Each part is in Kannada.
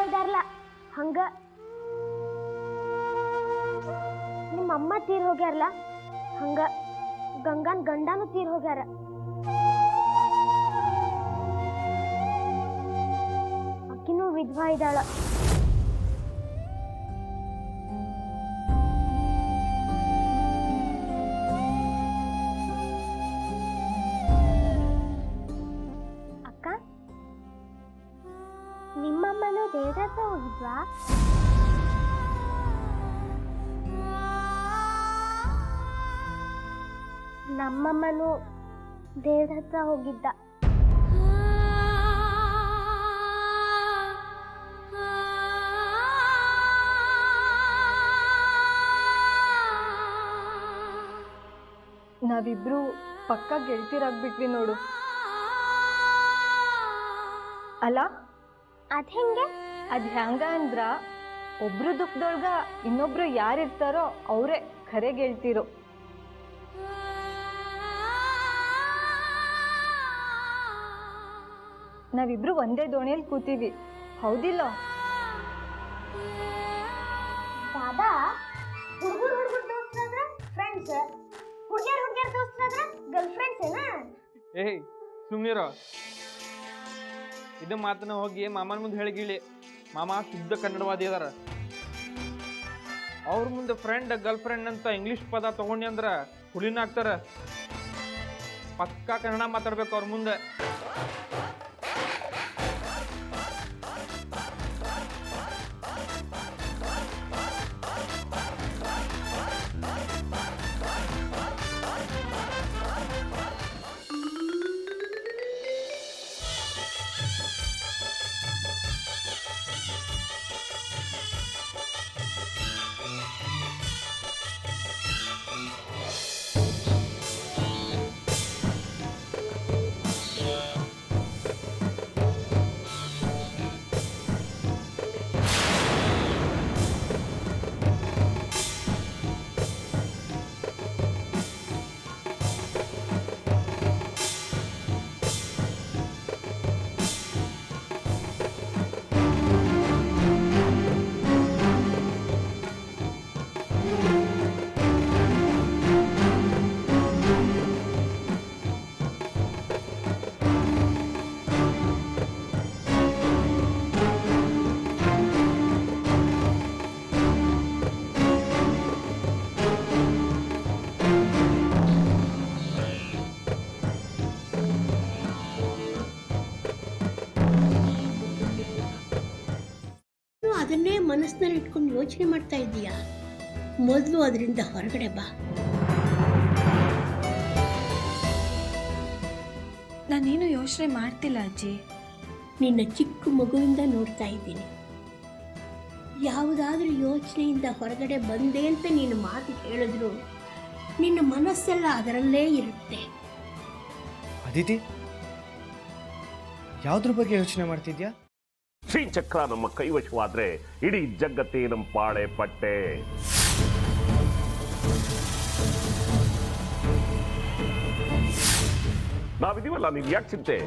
ಇದಾರಲ್ಲ ಹಂಗ. ನಿಮ್ಮ ಅಮ್ಮ ತೀರ್ ಹೋಗ್ಯಾರಲ್ಲ ಹಂಗ ಗಂಗನ್ ಗಂಡನೂ ತೀರ್ ಹೋಗ್ಯಾರ. ಅಕ್ಕಿನೂ ವಿಧವಾ ಇದ್ದಾಳ. ಅಕ್ಕ, ನಿಮ್ಮಮ್ಮನೂ ದೇವ್ರ ಹತ್ರ ಹೋಗಿದ್ವಾ? ನಮ್ಮಮ್ಮನೂ ದೇವ್ರ ಹತ್ರ ಹೋಗಿದ್ದ. ನಾವಿಬ್ರು ಪಕ್ಕ ಗೆಳತಿರಾಗ್ಬಿಟ್ವಿ ನೋಡು. ಅಲ್ಲ ಅದ್ ಹೆಂಗೆ? ಅದ್ ಹೆಂಗ ಅಂದ್ರ ಒಬ್ರು ದುಃಖದೊಳಗ ಇನ್ನೊಬ್ರು ಯಾರಿರ್ತಾರೋ ಅವರೇ ಖರೆ ಗೆಳ್ತಿರೋ. ನಾವಿಬ್ರು ಒಂದೇ ದೋಣಿಯಲ್ಲಿ ಕೂತೀವಿ, ಹೌದಿಲ್ಲ? ದಾದಾ, ಹುಡುಗರು ದೋಸ್ತಾದ್ರ ಫ್ರೆಂಡ್ಸ್, ಹುಡುಗಿಯರ್ ದೋಸ್ತಾದ್ರ ಗರ್ಲ್ ಫ್ರೆಂಡ್ಸ್ ಏನಾ? ಏಯ್ ಸುಮ್ನಿರೋ. ಇದು ಮಾತನ್ನ ಹೋಗಿ ಮಾಮನ ಮುಂದೆ ಹೇಳಿಗಿಳಿ. ಮಾಮ ಶುದ್ಧ ಕನ್ನಡವಾದಿ ಅದಾರ. ಅವ್ರ ಮುಂದೆ ಫ್ರೆಂಡ್ ಗರ್ಲ್ ಫ್ರೆಂಡ್ ಅಂತ ಇಂಗ್ಲಿಷ್ ಪದ ತಗೊಂಡಿ ಅಂದ್ರ ಹುಳಿನ ಹಾಕ್ತಾರ. ಪಕ್ಕಾ ಕನ್ನಡ ಮಾತಾಡ್ಬೇಕು ಅವ್ರ ಮುಂದೆ. ಅದನ್ನೇ ಮನಸ್ಸಿನಲ್ಲಿ ಇಟ್ಕೊಂಡು ಯೋಚನೆ ಮಾಡ್ತಾ ಇದ್ದೀಯಾ? ಮೊದಲು ಅದರಿಂದ ಹೊರಗಡೆ ಬಾ. ನಾನೇನು ಯೋಚನೆ ಮಾಡ್ತಿಲ್ಲ ಅಜ್ಜಿ. ನಿನ್ನ ಚಿಕ್ಕ ಮಗುವಿಂದ ನೋಡ್ತಾ ಇದ್ದೀನಿ. ಯಾವುದಾದ್ರೂ ಯೋಚನೆಯಿಂದ ಹೊರಗಡೆ ಬಂದೆ ಅಂತ ನೀನು ಮಾತು ಹೇಳಿದ್ರು ನಿನ್ನ ಮನಸ್ಸೆಲ್ಲ ಅದರಲ್ಲೇ ಇರುತ್ತೆ. ಅದಿತಿ, ಯಾವುದ್ರ ಬಗ್ಗೆ ಯೋಚನೆ ಮಾಡ್ತಿದ್ಯಾ? ಶ್ರೀಚಕ್ರ ನಮ್ಮ ಕೈವಶವಾದ್ರೆ ಇಡೀ ಜಗತ್ತೇ ನಮ್ಮ ಪಾಳೆ ಪಟ್ಟೆ. ನಾವಿದೀವಲ್ಲ, ನೀನ್ ಯಾಕೆ ಚಿಂತೆ?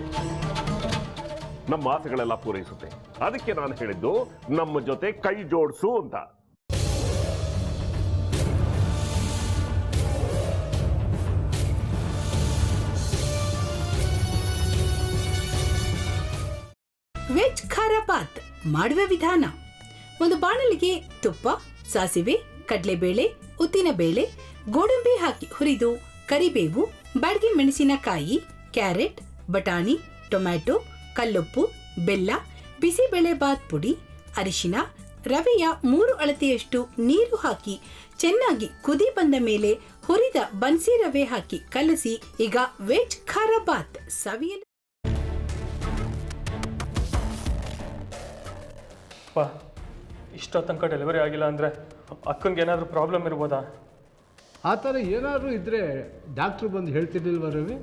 ನಮ್ಮ ಆಸೆಗಳೆಲ್ಲ ಪೂರೈಸುತ್ತೆ. ಅದಕ್ಕೆ ನಾನು ಹೇಳಿದ್ದು ನಮ್ಮ ಜೊತೆ ಕೈ ಜೋಡಿಸು ಅಂತ. ವೆಜ್ ಖಾರ ಬಾತ್ ಮಾಡುವ ವಿಧಾನ: ಒಂದು ಬಾಣಲಿಗೆ ತುಪ್ಪ, ಸಾಸಿವೆ, ಕಡಲೆಬೇಳೆ, ಉದ್ದಿನಬೇಳೆ, ಗೋಡಂಬಿ ಹಾಕಿ ಹುರಿದು ಕರಿಬೇವು, ಬಾಡಿಗೆ ಮೆಣಸಿನಕಾಯಿ, ಕ್ಯಾರೆಟ್, ಬಟಾಣಿ, ಟೊಮ್ಯಾಟೊ, ಕಲ್ಲುಪ್ಪು, ಬೆಲ್ಲ, ಬಿಸಿಬೇಳೆ ಬಾತ್ ಪುಡಿ, ಅರಿಶಿನ, ರವೆಯ 3 ಅಳತೆಯಷ್ಟು ನೀರು ಹಾಕಿ ಚೆನ್ನಾಗಿ ಕುದಿ ಬಂದ ಮೇಲೆ ಹುರಿದ ಬನ್ಸಿ ರವೆ ಹಾಕಿ ಕಲಸಿ. ಈಗ ವೆಜ್ ಖಾರ ಬಾತ್ ಸವಿಯಲು. ಇಷ್ಟೋ ತನಕ ಡೆಲಿವರಿ ಆಗಿಲ್ಲ ಅಂದರೆ ಅಕ್ಕಂಗೆ ಏನಾದರೂ ಪ್ರಾಬ್ಲಮ್ ಇರ್ಬೋದಾ? ಆ ಥರ ಏನಾದರೂ ಇದ್ದರೆ ಡಾಕ್ಟ್ರು ಬಂದು ಹೇಳ್ತಿರ್ಲಿಲ್ವ ರವಿ?